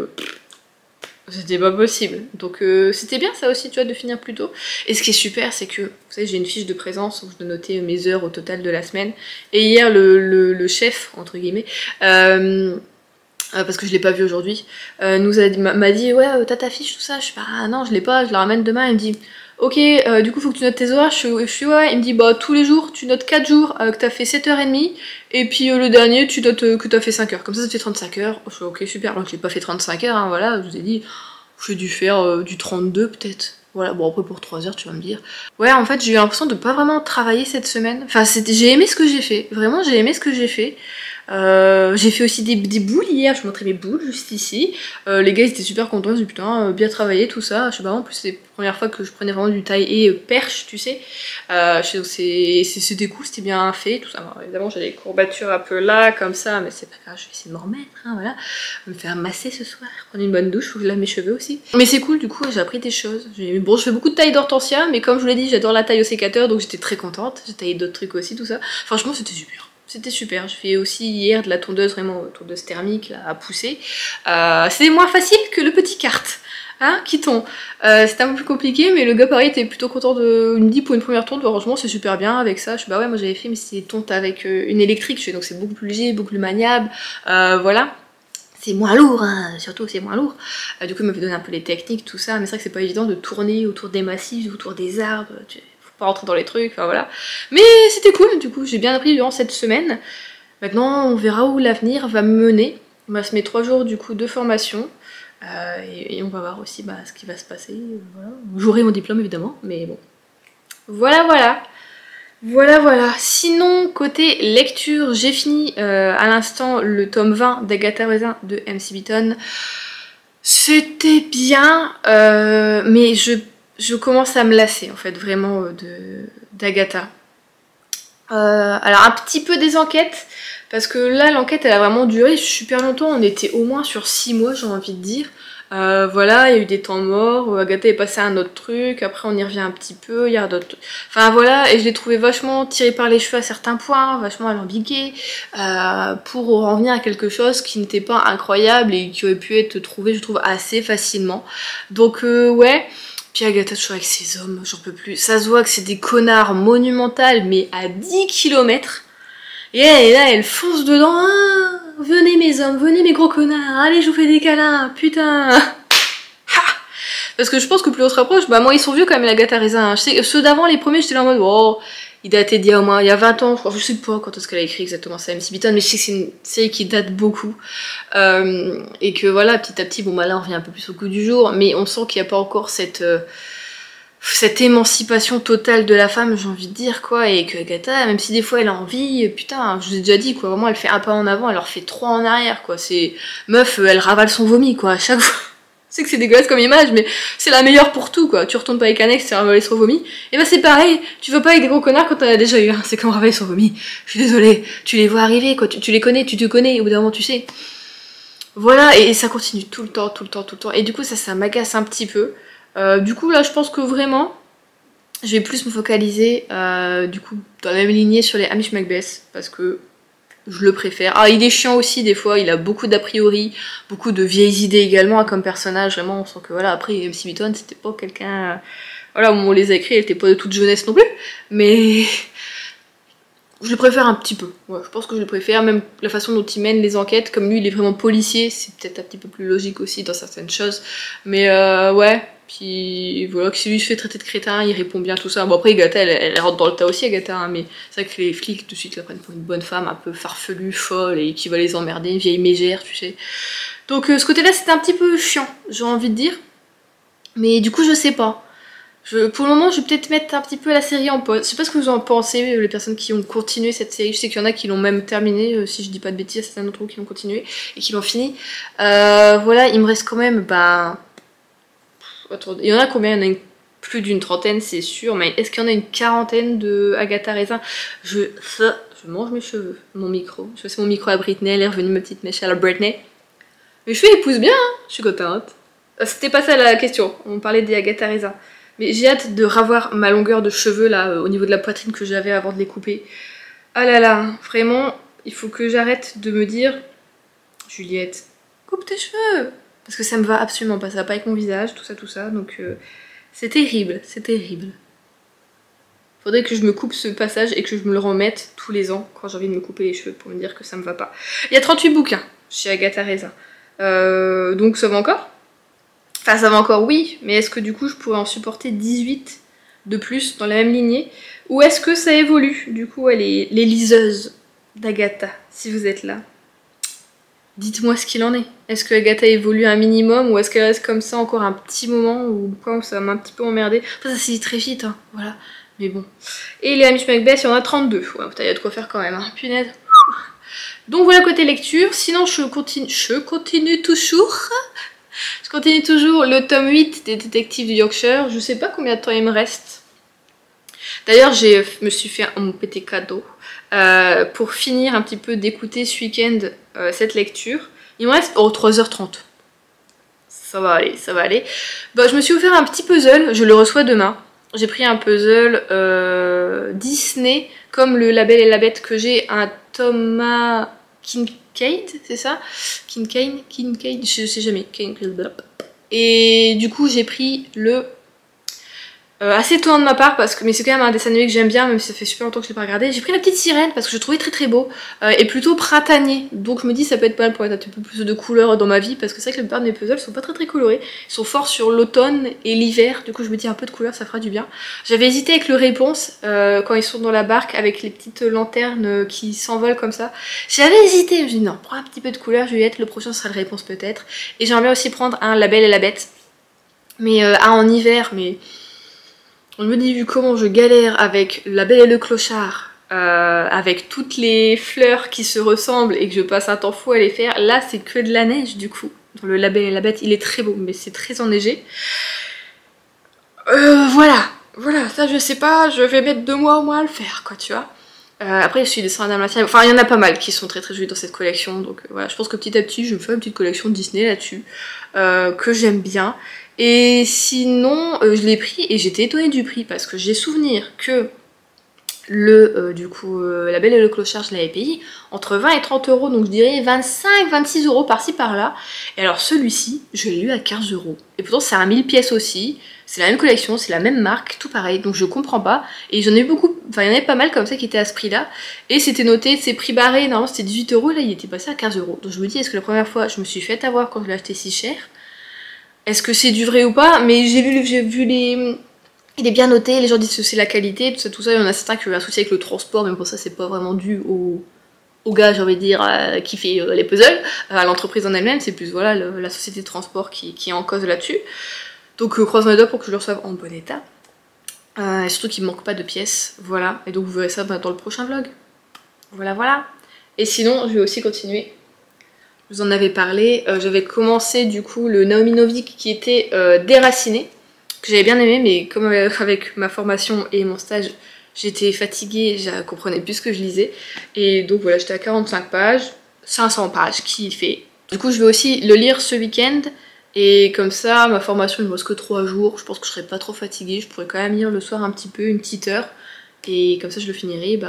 C'était pas possible. Donc c'était bien ça aussi, tu vois, de finir plus tôt. Et ce qui est super, c'est que, vous savez, j'ai une fiche de présence où je dois noter mes heures au total de la semaine. Et hier, le chef, entre guillemets, parce que je l'ai pas vu aujourd'hui, m'a dit, ouais, t'as ta fiche, tout ça. Je suis pas, ah non, je l'ai pas, je la ramène demain. Il me dit, ok, du coup, faut que tu notes tes horaires. Je suis ouais. Il me dit, bah, tous les jours, tu notes 4 jours, que t'as fait 7h30. Et puis le dernier, tu notes que t'as fait 5 heures. Comme ça te fait 35 heures. Je fais, ok, super. Alors que j'ai pas fait 35 heures, hein, voilà. Je vous ai dit, j'ai dû faire du 32 peut-être. Voilà, bon, après pour 3 heures, tu vas me dire. Ouais, en fait, j'ai eu l'impression de pas vraiment travailler cette semaine. Enfin, j'ai aimé ce que j'ai fait. Vraiment, j'ai aimé ce que j'ai fait. J'ai fait aussi des boules hier, je vous montrais mes boules juste ici. Les gars ils étaient super contents, ils disaient putain bien travaillé tout ça. Je sais pas, en plus c'est la première fois que je prenais vraiment du taille et perche, tu sais. C'était cool, c'était bien fait, tout ça. Alors, évidemment j'ai des courbatures un peu là, comme ça, mais c'est pas grave, je vais essayer de m'en remettre, hein, voilà. Je vais me faire masser ce soir, prendre une bonne douche, faut que je lave mes cheveux aussi. Mais c'est cool, du coup j'ai appris des choses. Bon, je fais beaucoup de taille d'hortensia, mais comme je vous l'ai dit, j'adore la taille au sécateur, donc j'étais très contente. J'ai taillé d'autres trucs aussi, tout ça. Franchement c'était super. C'était super, je fais aussi hier de la tondeuse, vraiment tondeuse thermique là, à pousser. C'était moins facile que le petit kart, hein, qui tombe. C'était un peu plus compliqué, mais le gars pareil était plutôt content de... Il me dit pour une première tonte, franchement c'est super bien avec ça. Je suis bah ouais, moi j'avais fait, mais c'était une tonte avec une électrique, donc c'est beaucoup plus léger, beaucoup plus maniable, voilà. C'est moins lourd, hein, surtout c'est moins lourd. Du coup il m'a fait donner un peu les techniques, tout ça, mais c'est vrai que c'est pas évident de tourner autour des massifs, autour des arbres, pas rentrer dans les trucs, enfin voilà. Mais c'était cool, du coup j'ai bien appris durant cette semaine. Maintenant on verra où l'avenir va me mener. On va se mettre 3 jours du coup de formation. Et on va voir aussi bah, ce qui va se passer. Voilà. J'aurai mon diplôme évidemment, mais bon. Voilà voilà. Voilà voilà. Sinon côté lecture, j'ai fini à l'instant le tome 20 d'Agatha Raisin de MC Beaton. C'était bien, mais je commence à me lasser en fait vraiment d'Agatha. Alors un petit peu des enquêtes, parce que là l'enquête elle a vraiment duré super longtemps, on était au moins sur 6 mois j'ai envie de dire. Voilà, il y a eu des temps morts, Agatha est passée à un autre truc, après on y revient un petit peu, il y a d'autres... Enfin voilà, et je l'ai trouvé vachement tiré par les cheveux à certains points, vachement alambiqué, pour en venir à quelque chose qui n'était pas incroyable et qui aurait pu être trouvé, je trouve, assez facilement. Donc ouais... Puis Agatha toujours avec ses hommes, j'en peux plus. Ça se voit que c'est des connards monumentaux, mais à 10 km. Et là, elle fonce dedans. Ah, venez mes hommes, venez mes gros connards. Allez, je vous fais des câlins, putain. Ha. Parce que je pense que plus on se rapproche, bah moi ils sont vieux quand même, Agatha Raisin. Je sais, ceux d'avant, les premiers, j'étais là en mode, oh, il datait d'il y a au moins, il y a 20 ans, je sais pas quand est-ce qu'elle a écrit exactement ça, MC Beaton, mais je sais que c'est une série qui date beaucoup. Et que voilà, petit à petit, bon bah là on revient un peu plus au goût du jour, mais on sent qu'il n'y a pas encore cette émancipation totale de la femme, j'ai envie de dire, quoi, et que Agatha, même si des fois elle a envie, putain, je vous ai déjà dit, quoi, vraiment elle fait un pas en avant, elle leur fait 3 en arrière, quoi, c'est... Meuf, elle ravale son vomi, quoi, à chaque fois. Je sais que c'est dégueulasse comme image, mais c'est la meilleure pour tout, quoi. Tu retournes pas avec un ex, c'est ravaler son vomi. Et bah c'est pareil, tu vas pas avec des gros connards quand t'en as déjà eu un, c'est comme ravaler son vomi. Je suis désolée, tu les vois arriver, quoi, tu les connais, tu te connais, au bout d'un moment tu sais. Voilà, et ça continue tout le temps, tout le temps, tout le temps. Et du coup ça m'agace un petit peu. Du coup là je pense que vraiment, je vais plus me focaliser du coup dans la même lignée sur les Hamish Macbeth, parce que je le préfère. Ah, il est chiant aussi des fois, il a beaucoup d'a priori, beaucoup de vieilles idées également comme personnage, vraiment on sent que voilà, après MC Beaton c'était pas quelqu'un... Voilà, au moment où on les a écrits, elle était pas de toute jeunesse non plus, mais... Je le préfère un petit peu, ouais, je pense que je le préfère, même la façon dont il mène les enquêtes, comme lui il est vraiment policier, c'est peut-être un petit peu plus logique aussi dans certaines choses, mais ouais, puis voilà, que si lui se fait traiter de crétin, il répond bien tout ça. Bon après Agatha, elle rentre dans le tas aussi Agatha, hein, mais c'est vrai que les flics tout de suite la prennent pour une bonne femme, un peu farfelue, folle, et qui va les emmerder, une vieille mégère, tu sais. Donc ce côté-là c'était un petit peu chiant, j'ai envie de dire, mais du coup je sais pas. Pour le moment, je vais peut-être mettre un petit peu la série en pause. Je sais pas ce que vous en pensez, les personnes qui ont continué cette série. Je sais qu'il y en a qui l'ont même terminée, si je dis pas de bêtises, certains d'entre vous qui l'ont continué et qui l'ont fini. Voilà, il me reste quand même, bah... Attendez, il y en a combien? Il y en a plus d'une trentaine, c'est sûr, mais est-ce qu'il y en a une quarantaine de Agatha Raisin? Je mange mes cheveux, mon micro. Je fais mon micro à Britney, elle est revenue ma petite mèche à la Britney. Mes cheveux, ils poussent bien, hein, je suis contente. C'était pas ça la question, on parlait des Agatha Raisin. Mais j'ai hâte de revoir ma longueur de cheveux là au niveau de la poitrine que j'avais avant de les couper. Ah là là, vraiment, il faut que j'arrête de me dire Juliette, coupe tes cheveux! Parce que ça me va absolument pas, ça va pas avec mon visage, tout ça, donc c'est terrible, c'est terrible. Faudrait que je me coupe ce passage et que je me le remette tous les ans quand j'ai envie de me couper les cheveux pour me dire que ça me va pas. Il y a 38 bouquins chez Agatha Raisin, donc ça va encore? Enfin ça va encore oui, mais est-ce que du coup je pourrais en supporter 18 de plus dans la même lignée? Ou est-ce que ça évolue? Du coup elle est les liseuses d'Agatha, si vous êtes là. Dites-moi ce qu'il en est. Est-ce que Agatha évolue un minimum ou est-ce qu'elle reste comme ça encore un petit moment ou quoi, ça m'a un petit peu emmerdé. Enfin ça s'est dit très vite, hein, voilà. Mais bon. Et les Hamish Macbeth, il y en a 32. Ouais, putain, il y a de quoi faire quand même, hein. Punaise. Donc voilà côté lecture, sinon je continue toujours. Je continue toujours le tome 8 des Détectives du Yorkshire, je sais pas combien de temps il me reste. D'ailleurs, je me suis fait mon petit cadeau pour finir un petit peu d'écouter ce week-end cette lecture. Il me reste 3h30. Ça va aller, ça va aller. Bah, je me suis offert un petit puzzle, je le reçois demain. J'ai pris un puzzle Disney, comme le La Belle et la Bête que j'ai, un Thomas Kincaid, c'est ça? Kincaid, je sais jamais. Et du coup, j'ai pris le... assez étonnant de ma part, parce que mais c'est quand même un dessin animé que j'aime bien, même si ça fait super longtemps que je l'ai pas regardé. J'ai pris La Petite Sirène parce que je le trouvais très très beau et plutôt printanier. Donc je me dis ça peut être pas mal pour mettre un petit peu plus de couleurs dans ma vie, parce que c'est vrai que la plupart de mes puzzles sont pas très très colorés. Ils sont forts sur l'automne et l'hiver, du coup je me dis un peu de couleur ça fera du bien. J'avais hésité avec le Réponse quand ils sont dans la barque avec les petites lanternes qui s'envolent comme ça. J'avais hésité, je me dis non, prends un petit peu de couleur Juliette, le prochain sera le Réponse peut-être. Et j'aimerais bien aussi prendre un La Belle et la Bête, mais en hiver, mais... On me dit, vu comment je galère avec La Belle et le Clochard, avec toutes les fleurs qui se ressemblent et que je passe un temps fou à les faire, là c'est que de la neige du coup. Dans le La Belle et la Bête, il est très beau, mais c'est très enneigé. Voilà, ça je sais pas, je vais mettre 2 mois au moins à le faire, quoi, tu vois. Après, je suis des Madame la Enfin, il y en a pas mal qui sont très très jolis dans cette collection, donc voilà, je pense que petit à petit, je me fais une petite collection de Disney là-dessus, que j'aime bien. Et sinon, je l'ai pris et j'étais étonnée du prix parce que j'ai souvenir que du coup, La Belle et le Clochard, je l'avais payé entre 20 et 30 euros, donc je dirais 25-26 euros par-ci par-là. Et alors celui-ci, je l'ai eu à 15 euros. Et pourtant, c'est un 1000 pièces aussi, c'est la même collection, c'est la même marque, tout pareil, donc je comprends pas. Et j'en ai eu beaucoup, enfin, il y en avait pas mal comme ça qui étaient à ce prix-là. Et c'était noté, c'est prix barré, normalement c'était 18 euros, là il était passé à 15 euros. Donc je me dis, est-ce que la première fois, je me suis fait avoir quand je l'ai acheté si cher? Est-ce que c'est du vrai ou pas? Mais j'ai vu les... Il est bien noté, les gens disent que c'est la qualité, tout ça, il y en a certains qui ont eu un souci avec le transport, mais pour ça c'est pas vraiment dû au gars, j'ai envie de dire, qui fait les puzzles, à l'entreprise en elle-même, c'est plus voilà la société de transport qui est en cause là-dessus. Donc croisons les doigts pour que je le reçoive en bon état. Et surtout qu'il me manque pas de pièces, voilà, et donc vous verrez ça dans le prochain vlog. Voilà. Et sinon, je vais aussi continuer. Je vous en avais parlé, j'avais commencé du coup le Naomi Novik qui était déraciné, que j'avais bien aimé, mais comme avec ma formation et mon stage, j'étais fatiguée, je comprenais plus ce que je lisais. Et donc voilà, j'étais à 45 pages, 500 pages, qui fait. Du coup, je vais aussi le lire ce week-end, et comme ça, ma formation, il me reste que 3 jours, je pense que je serai pas trop fatiguée, je pourrais quand même lire le soir un petit peu, une petite heure. Et comme ça, je le finirai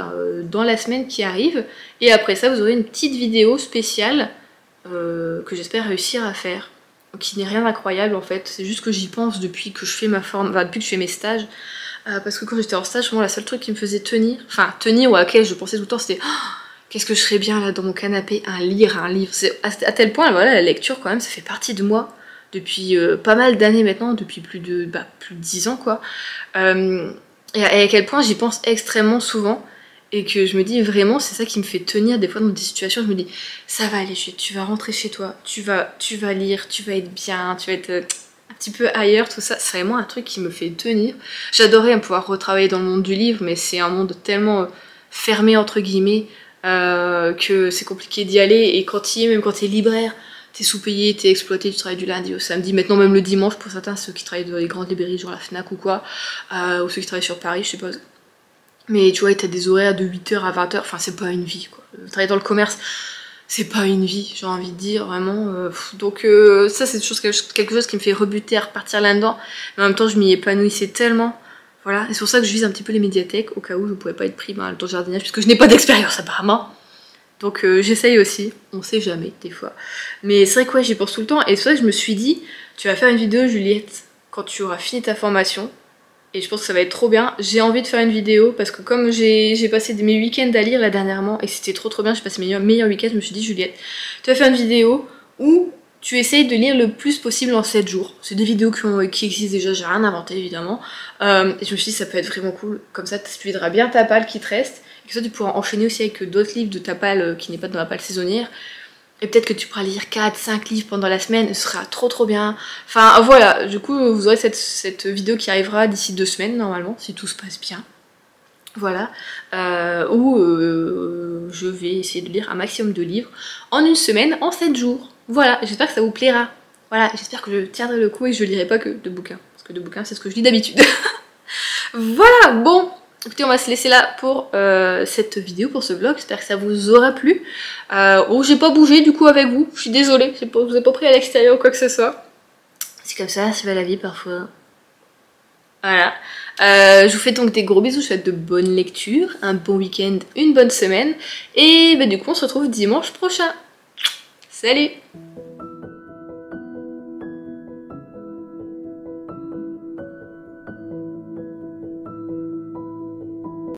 dans la semaine qui arrive. Et après ça, vous aurez une petite vidéo spéciale que j'espère réussir à faire, qui n'est rien d'incroyable en fait, c'est juste que j'y pense depuis que je fais depuis que je fais mes stages, parce que quand j'étais en stage, vraiment la seule truc qui me faisait tenir, ou à laquelle je pensais tout le temps, c'était oh, qu'est-ce que je serais bien là dans mon canapé à lire un livre. C'est à tel point, voilà, la lecture quand même, ça fait partie de moi depuis pas mal d'années maintenant, depuis plus de 10 ans quoi, et à quel point j'y pense extrêmement souvent. Et que je me dis vraiment, c'est ça qui me fait tenir des fois dans des situations, je me dis ça va aller, tu vas rentrer chez toi, tu vas lire, tu vas être bien, tu vas être un petit peu ailleurs, tout ça, c'est vraiment un truc qui me fait tenir. J'adorais pouvoir retravailler dans le monde du livre, mais c'est un monde tellement fermé entre guillemets que c'est compliqué d'y aller, et quand même quand t'es libraire, t'es sous-payé, t'es exploité, tu travailles du lundi au samedi, maintenant même le dimanche pour certains, ceux qui travaillent dans les grandes librairies genre la Fnac ou quoi, ou ceux qui travaillent sur Paris, je suppose. Mais tu vois, t'as des horaires de 8h à 20h, enfin c'est pas une vie quoi. Travailler dans le commerce, c'est pas une vie, j'ai envie de dire, vraiment. Donc ça c'est quelque chose qui me fait rebuter à repartir là-dedans. Mais en même temps, je m'y épanouissais tellement. Voilà, et c'est pour ça que je vise un petit peu les médiathèques, au cas où je pourrais pas être pris dans le jardinage, puisque je n'ai pas d'expérience apparemment. Donc j'essaye aussi, on sait jamais des fois. Mais c'est vrai que ouais, j'y pense tout le temps, et c'est vrai que je me suis dit, tu vas faire une vidéo Juliette, quand tu auras fini ta formation. Et je pense que ça va être trop bien. J'ai envie de faire une vidéo parce que comme j'ai passé mes week-ends à lire là dernièrement et c'était trop bien, j'ai passé mes meilleurs week-ends, je me suis dit Juliette, tu vas faire une vidéo où tu essayes de lire le plus possible en 7 jours. C'est des vidéos qui existent déjà, j'ai rien inventé évidemment. Et je me suis dit ça peut être vraiment cool, comme ça tu videras bien ta palle qui te reste. Et que ça tu pourras enchaîner aussi avec d'autres livres de ta palle qui n'est pas dans la palle saisonnière. Et peut-être que tu pourras lire 4-5 livres pendant la semaine, ce sera trop bien. Enfin voilà, du coup vous aurez cette vidéo qui arrivera d'ici 2 semaines normalement, si tout se passe bien. Voilà, où je vais essayer de lire un maximum de livres en une semaine, en 7 jours. Voilà, j'espère que ça vous plaira. Voilà, j'espère que je tiendrai le coup et que je lirai pas que de bouquins. Parce que de bouquins, c'est ce que je lis d'habitude. Voilà, bon, écoutez, on va se laisser là pour cette vidéo, pour ce vlog. J'espère que ça vous aura plu. Oh, j'ai pas bougé du coup avec vous. Je suis désolée, je vous ai pas pris à l'extérieur ou quoi que ce soit. C'est comme ça, c'est la vie parfois. Voilà. Je vous fais donc des gros bisous, je vous souhaite de bonnes lectures, un bon week-end, une bonne semaine. Et bah, du coup, on se retrouve dimanche prochain. Salut!